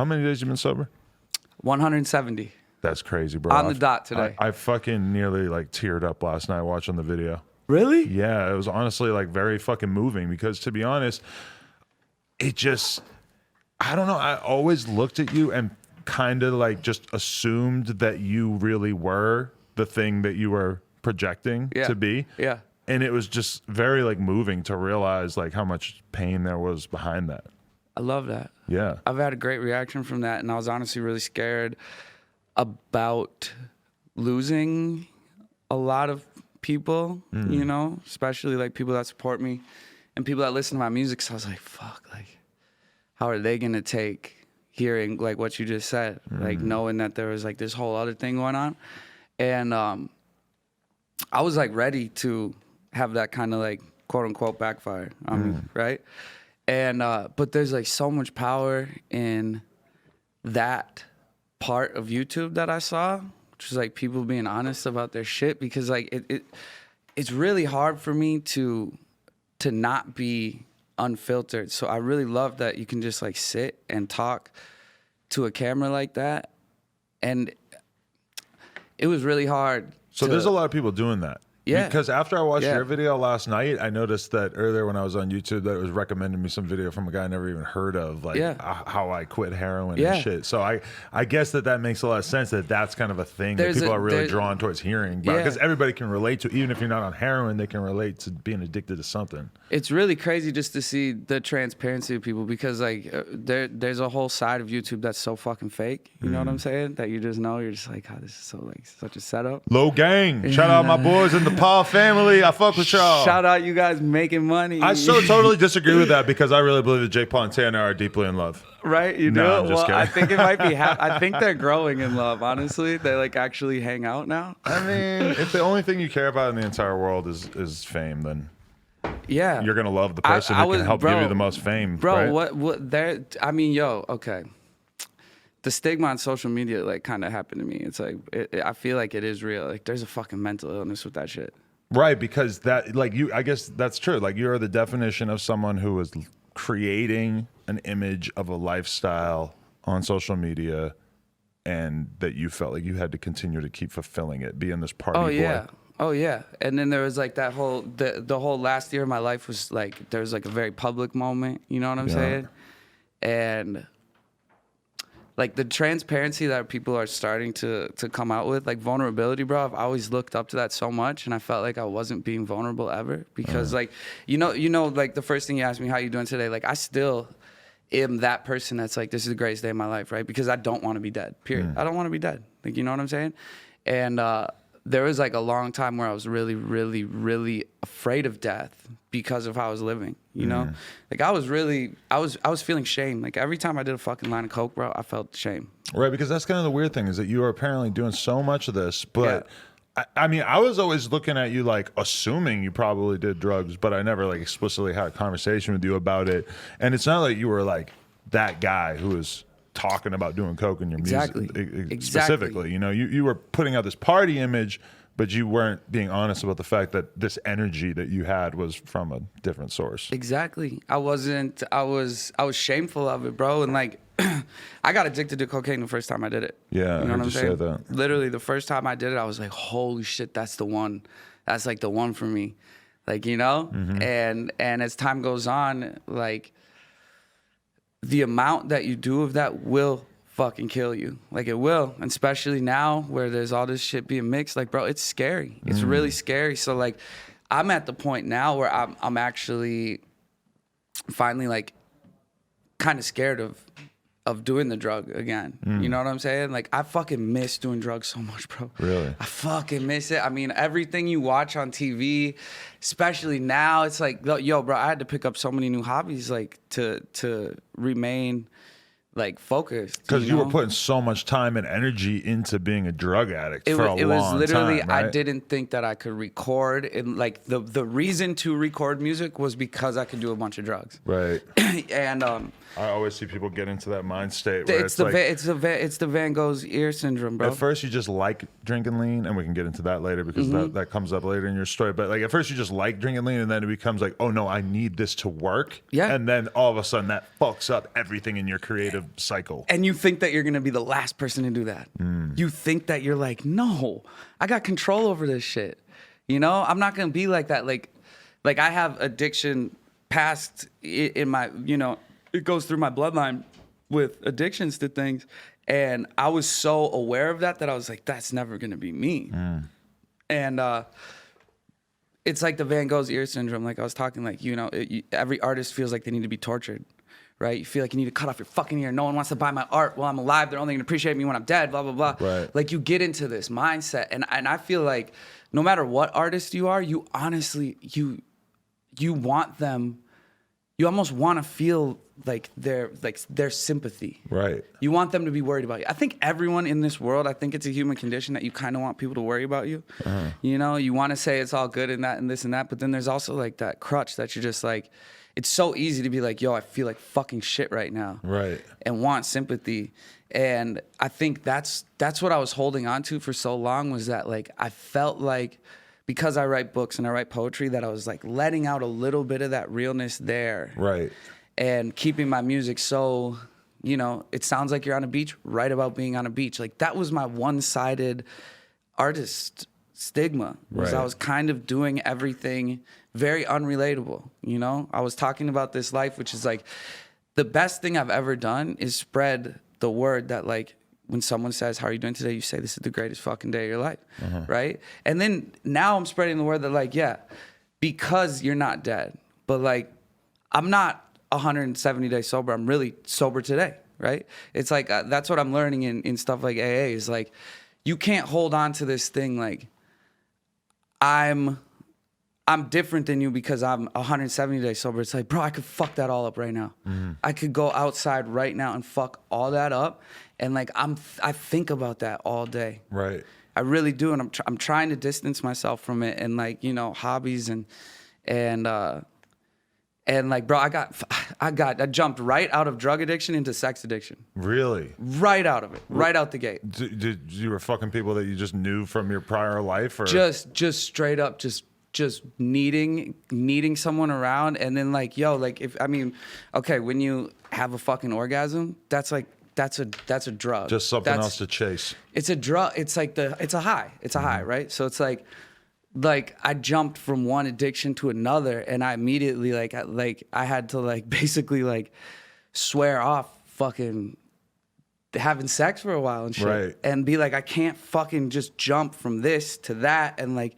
many days you been sober? 170. That's crazy, bro. On the dot today. I fucking nearly like teared up last night watching the video. Really? Yeah, it was honestly like very fucking moving because to be honest, it just, I don't know. I always looked at you and kind of like just assumed that you really were the thing that you were projecting to be. Yeah. And it was just very like moving to realize like how much pain there was behind that. I love that. Yeah. I've had a great reaction from that, and I was honestly really scared about losing a lot of people, you know, especially like people that support me and people that listen to my music. So I was like, fuck, like, how are they gonna take hearing like what you just said, like knowing that there was like this whole other thing going on? And I was like ready to have that kind of like quote unquote backfire on me, right? And but there's like so much power in that part of YouTube that I saw, which is like people being honest about their shit, because like it's really hard for me to not be unfiltered. So I really love that you can just like sit and talk to a camera like that. And it was really hard. So there's a lot of people doing that. Yeah. Because after I watched your video last night, I noticed that earlier when I was on YouTube that it was recommending me some video from a guy I never even heard of, like how I quit heroin and shit. So I guess that makes a lot of sense that that's kind of a thing that people are really drawn towards hearing. Because everybody can relate to, even if you're not on heroin, they can relate to being addicted to something. It's really crazy just to see the transparency of people, because like there's a whole side of YouTube that's so fucking fake. You know what I'm saying? That you just know, you're just like, oh, this is so like such a setup. Low gang. Shout out my boys in the Paul family. I fuck with y'all. Shout out you guys making money. I so totally disagree with that because I really believe that Jake Paul and Tana are deeply in love. Right? You do? No, I'm just well, kidding. I think it might be I think they're growing in love, honestly. They like actually hang out now. I mean, if the only thing you care about in the entire world is fame, then yeah, you're gonna love the person who can help give you the most fame. Bro, right? what there I mean, yo, okay. The stigma on social media like kind of happened to me. It's like I feel like it is real. Like there's a fucking mental illness with that shit. Right, because that, like, you, I guess that's true. Like, you're the definition of someone who is creating an image of a lifestyle on social media, and that you felt like you had to continue to keep fulfilling it, being this party boy. Oh yeah. And then there was like that whole the whole last year of my life was like there was like a very public moment. You know what I'm saying? And like the transparency that people are starting to come out with, like vulnerability, bro. I've always looked up to that so much, and I felt like I wasn't being vulnerable ever because, like, you know, like the first thing you asked me, how you doing today? Like, I still am that person that's like, this is the greatest day of my life, right? Because I don't want to be dead. Period. I don't want to be dead. Like, you know what I'm saying? And there was like a long time where I was really, really, really afraid of death because of how I was living, you know? Like I was feeling shame. Like every time I did a fucking line of coke, bro, I felt shame. Right, because that's kind of the weird thing is that you are apparently doing so much of this, but I mean, I was always looking at you like assuming you probably did drugs, but I never like explicitly had a conversation with you about it. And it's not like you were like that guy who was talking about doing coke in your music specifically. You know, you were putting out this party image, but you weren't being honest about the fact that this energy that you had was from a different source. Exactly. I was shameful of it, bro. And like, I got addicted to cocaine the first time I did it. Yeah, you know I heard what I'm you saying? say that. Literally, the first time I did it, I was like, holy shit, that's the one. That's like the one for me. Like, you know? And as time goes on, like, the amount that you do of that will fucking kill you. Like, it will. And especially now where there's all this shit being mixed. Like, bro, it's scary. It's really scary. So, like, I'm at the point now where I'm actually finally, like, kind of scared of doing the drug again. You know what I'm saying? Like, I fucking miss doing drugs so much, bro. Really? I fucking miss it. I mean, everything you watch on TV, especially now, it's like, yo, bro, I had to pick up so many new hobbies, like, to remain, like, focused. Because you were putting so much time and energy into being a drug addict for a long time. It was literally, right? I didn't think that I could record. And, like, the reason to record music was because I could do a bunch of drugs. Right. And I always see people get into that mind state where it's the Van Gogh's ear syndrome, bro. At first, you just like drinking lean, and we can get into that later because that comes up later in your story. But like at first, you just like drinking lean, and then it becomes like, oh no, I need this to work. Yeah. And then all of a sudden, that fucks up everything in your creative cycle. And you think that you're going to be the last person to do that. You think that you're like, no, I got control over this shit. You know, I'm not going to be like that. Like I have addiction past in my, you know, it goes through my bloodline with addictions to things. And I was so aware of that I was like, that's never going to be me. And it's like the Van Gogh's ear syndrome. Like I was talking, like, you know, every artist feels like they need to be tortured, right? You feel like you need to cut off your fucking ear. No one wants to buy my art while I'm alive. They're only going to appreciate me when I'm dead, blah, blah, blah. Right. Like you get into this mindset. And I feel like no matter what artist you are, you honestly, you want them, you almost want to feel like their sympathy. Right. You want them to be worried about you. I think everyone in this world, I think it's a human condition that you kind of want people to worry about you. You know, you want to say it's all good and that and this and that, but then there's also like that crutch that you're just like, it's so easy to be like, yo, I feel like fucking shit right now. Right. And want sympathy. And I think that's what I was holding on to for so long, was that like I felt like because I write books and I write poetry that I was like letting out a little bit of that realness there. Right. And keeping my music so, you know, it sounds like you're on a beach, write about being on a beach. Like that was my one-sided artist stigma, was Right. I was kind of doing everything very unrelatable, you know? I was talking about this life, which is like the best thing I've ever done is spread the word that like when someone says, how are you doing today? You say, this is the greatest fucking day of your life, right? And then now I'm spreading the word that like, yeah, because you're not dead, but like I'm not 170 days sober. I'm really sober today, right? It's like that's what I'm learning in stuff like AA is like you can't hold on to this thing like I'm different than you because I'm 170 days sober. It's like, bro, I could fuck that all up right now. I could go outside right now and fuck all that up, and like I think about that all day. Right. I really do, and I'm trying to distance myself from it, and like, you know, hobbies and like, bro, I jumped right out of drug addiction into sex addiction. Really? Right out of it. Right out the gate. Did you were fucking people that you just knew from your prior life, or just straight up just needing someone around, and then like, yo, like if okay, when you have a fucking orgasm, that's like that's a drug. just something else to chase? It's a drug. It's like it's a high. It's a high, right? So it's like I jumped from one addiction to another, and I immediately I had to like basically like swear off fucking having sex for a while and shit, Right. and be like, I can't fucking just jump from this to that and like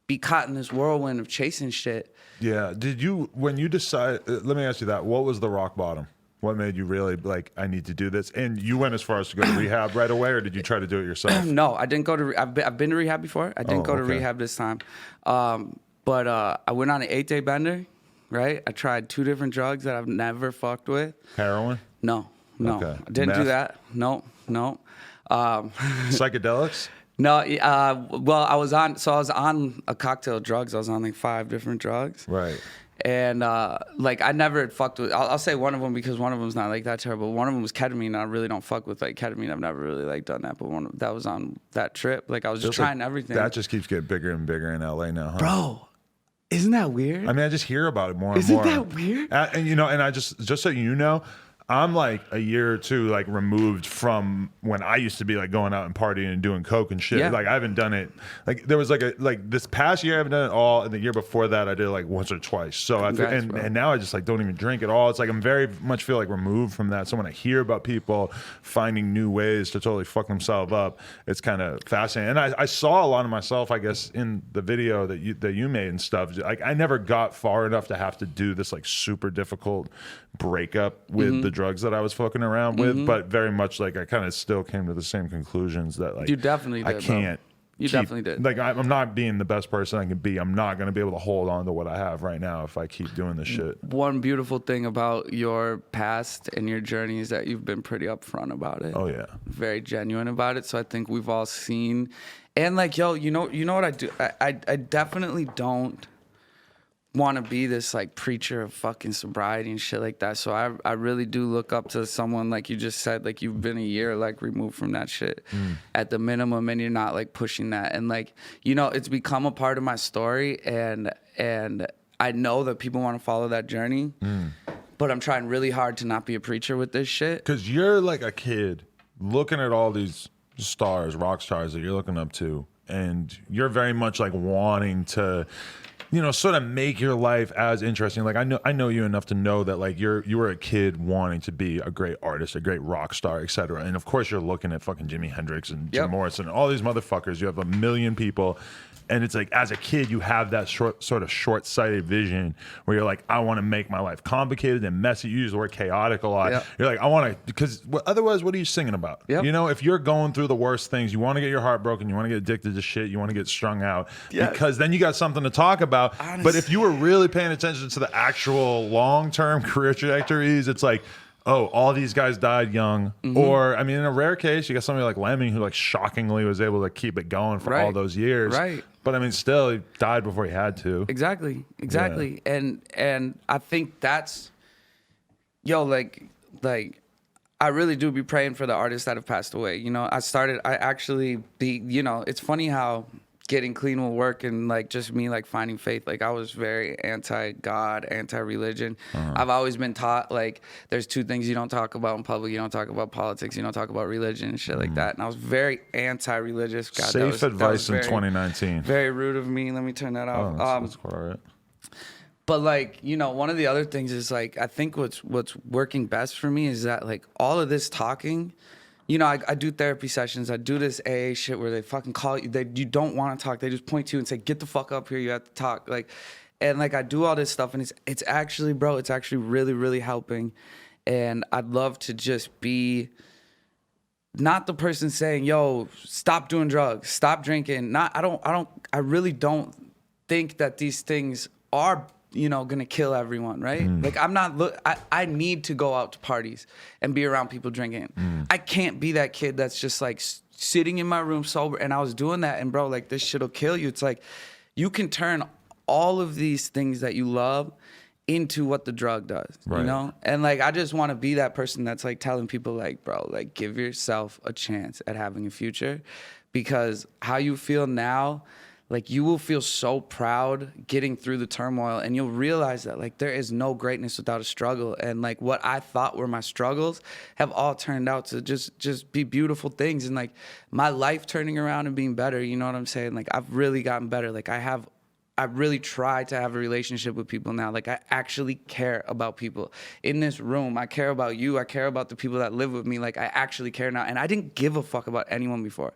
be caught in this whirlwind of chasing shit. Yeah. Did you, when you decide, let me ask you that, what was the rock bottom? What made you really like, I need to do this? And you went as far as to go to rehab right away, or did you try to do it yourself? No, I didn't go to. I've been to rehab before. I didn't go to okay. rehab this time, but I went on an 8-day bender. Right, I tried 2 different drugs that I've never fucked with. Heroin? No, Okay. I didn't do Meth? that. No. Psychedelics? No, well, I was on a cocktail of drugs. I was on like 5 different drugs. Right. And like I never had fucked with. I'll say one of them because one of them's not like that terrible. One of them was ketamine. I really don't fuck with like ketamine. I've never really like done that. But that was on that trip. Like I was just trying everything. That just keeps getting bigger and bigger in LA now, huh? Bro, isn't that weird? I mean, I just hear about it more and Isn't more. that weird? And you know, and I just so you know, I'm like a year or 2 like removed from when I used to be like going out and partying and doing coke and shit. Yeah. Like I haven't done it. Like there was like this past year I haven't done it all, and the year before that I did it like once or twice. So Congrats, bro. and now I just like don't even drink at all. It's like I'm very much feel like removed from that. So when I hear about people finding new ways to totally fuck themselves up, it's kind of fascinating. And I saw a lot of myself, I guess, in the video that you made and stuff. Like I never got far enough to have to do this like super difficult breakup with the drugs that I was fucking around with, but very much like I kind of still came to the same conclusions that like You definitely did, I bro. can't. You definitely did. Like I'm not being the best person I can be. I'm not going to be able to hold on to what I have right now if I keep doing this shit. One beautiful thing about your past and your journey is that you've been pretty upfront about it. Oh yeah. Very genuine about it. So I think we've all seen, and like, yo, you know what I do? I definitely don't want to be this like preacher of fucking sobriety and shit like that. So I really do look up to someone like you just said, like you've been a year like removed from that shit at the minimum, and you're not like pushing that, and like, you know, it's become a part of my story, and I know that people want to follow that journey, but I'm trying really hard to not be a preacher with this shit. Because you're like a kid looking at all these stars, rock stars that you're looking up to, and you're very much like wanting to, you know, sort of make your life as interesting. Like I know you enough to know that like you were a kid wanting to be a great artist, a great rock star, etc. And of course you're looking at fucking Jimi Hendrix and Jim Morrison, all these motherfuckers. You have a million people. And it's like, as a kid, you have that sort of short-sighted vision where you're like, I want to make my life complicated and messy. You use the word chaotic a lot. Yep. You're like, I want to, because otherwise, what are you singing about? Yep. You know, if you're going through the worst things, you want to get your heart broken, you want to get addicted to shit, you want to get strung out, because then you got something to talk about. Honestly. But if you were really paying attention to the actual long-term career trajectories, it's like, oh, all these guys died young. Or, I mean, in a rare case, you got somebody like Lemming who like shockingly was able to keep it going for all those years. Right. But I mean, still, he died before he had to. Exactly. Yeah. And I think that's, like, I really do be praying for the artists that have passed away. You know, it's funny how getting clean will work, and like just me like finding faith. Like I was very anti-God, anti-religion. I've always been taught like there's two things you don't talk about in public. You don't talk about politics. You don't talk about religion and shit like that. And I was very anti-religious. God, Safe advice in 2019. Very rude of me. Let me turn that off. That's quite all right. But like, you know, one of the other things is like, I think what's working best for me is that like all of this talking, you know, I do therapy sessions. I do this AA shit where they fucking call you. You don't want to talk. They just point to you and say, get the fuck up here. You have to talk. Like, and like I do all this stuff, and it's actually, bro, it's actually really, really helping. And I'd love to just be not the person saying, yo, stop doing drugs, stop drinking. I really don't think that these things are, you know, gonna kill everyone, right? Like I need to go out to parties and be around people drinking. I can't be that kid that's just like sitting in my room sober. And I was doing that, and bro, like this shit'll kill you. It's like you can turn all of these things that you love into what the drug does, you know? And like I just want to be that person that's like telling people like, bro, like give yourself a chance at having a future, because how you feel now, like you will feel so proud getting through the turmoil, and you'll realize that like there is no greatness without a struggle. And like what I thought were my struggles have all turned out to just be beautiful things. And like my life turning around and being better, you know what I'm saying? Like I've really gotten better. Like I really try to have a relationship with people now. Like I actually care about people in this room. I care about you. I care about the people that live with me. Like I actually care now. And I didn't give a fuck about anyone before.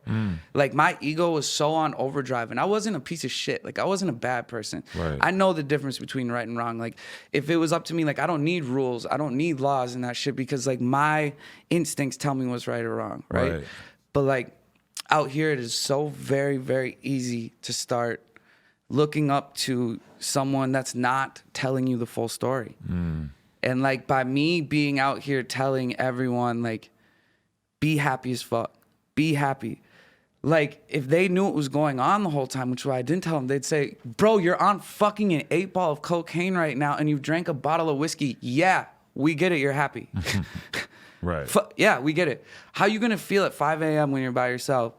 Like my ego was so on overdrive, and I wasn't a piece of shit. Like I wasn't a bad person. I know the difference between right and wrong. Like if it was up to me, like I don't need rules. I don't need laws and that shit, because like my instincts tell me what's right or wrong. Right. But like out here, it is so very, very easy to start looking up to someone that's not telling you the full story. And like by me being out here telling everyone like, be happy as fuck, be happy. Like if they knew what was going on the whole time, which I didn't tell them, they'd say, bro, you're on fucking an 8-ball of cocaine right now, and you've drank a bottle of whiskey. Yeah, we get it. You're happy. Yeah, we get it. How you gonna feel at 5 a.m. when you're by yourself?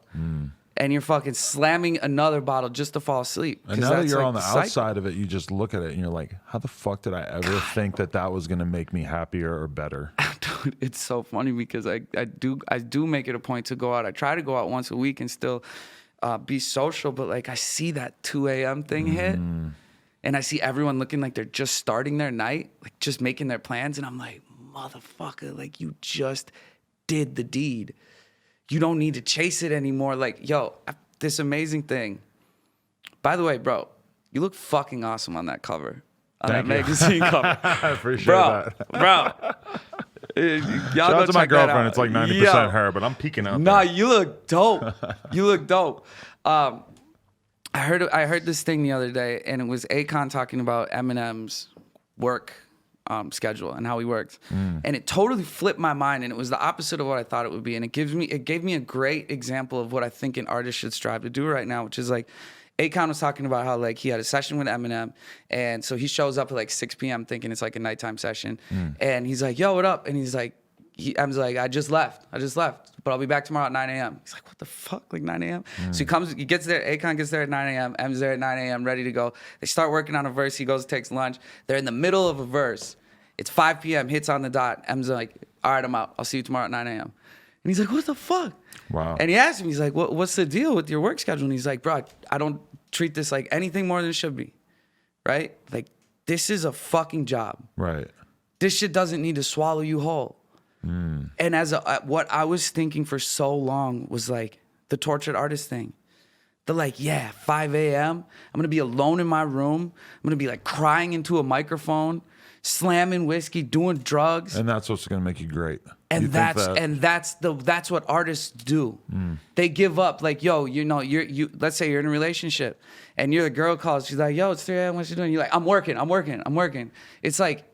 And you're fucking slamming another bottle just to fall asleep. And now that you're like on the outside of it, you just look at it and you're like, how the fuck did I ever think that was going to make me happier or better? Dude, it's so funny because I do make it a point to go out. I try to go out once a week and still be social, but like I see that 2 a.m. thing hit, and I see everyone looking like they're just starting their night, like just making their plans, and I'm like, motherfucker, like you just did the deed. You don't need to chase it anymore. Like, yo, this amazing thing. By the way, bro, you look fucking awesome on that cover. On that magazine cover. I appreciate that. Bro. Shout out to my girlfriend. It's like 90% her, but I'm peeking out. Nah, you look dope. You look dope. I heard this thing the other day, and it was Akon talking about Eminem's work schedule and how he works, and it totally flipped my mind, and it was the opposite of what I thought it would be, and it gave me a great example of what I think an artist should strive to do right now, which is like Akon was talking about how like he had a session with Eminem, and so he shows up at like 6 p.m. thinking it's like a nighttime session, and he's like, yo, what up? And he's like, Em's like, I just left, but I'll be back tomorrow at 9 a.m. He's like, what the fuck, like 9 a.m.? So he gets there, Akon gets there at 9 a.m., Em's there at 9 a.m., ready to go. They start working on a verse, he goes, takes lunch. They're in the middle of a verse, It's 5 p.m. Hits on the dot. M's like, all right, I'm out. I'll see you tomorrow at 9 a.m. And he's like, what the fuck? Wow. And he asked me, he's like, what's the deal with your work schedule? And he's like, bro, I don't treat this like anything more than it should be, right? Like, this is a fucking job. Right. This shit doesn't need to swallow you whole. And what I was thinking for so long was like the tortured artist thing. The like, 5 a.m. I'm gonna be alone in my room. I'm gonna be like crying into a microphone, slamming whiskey, doing drugs. And that's what's gonna make you great. And You think that? that's what artists do. They give up. Like, yo, you know, you. Let's say you're in a relationship, and you're the girl calls. She's like, yo, it's 3 a.m. What you doing? You're like, I'm working. It's like,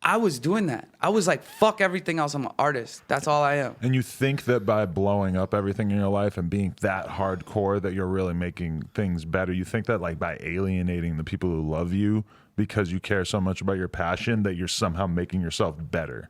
I was doing that. I was like, fuck everything else. I'm an artist. That's all I am. And you think that by blowing up everything in your life and being that hardcore that you're really making things better. You think that like by alienating the people who love you because you care so much about your passion that you're somehow making yourself better.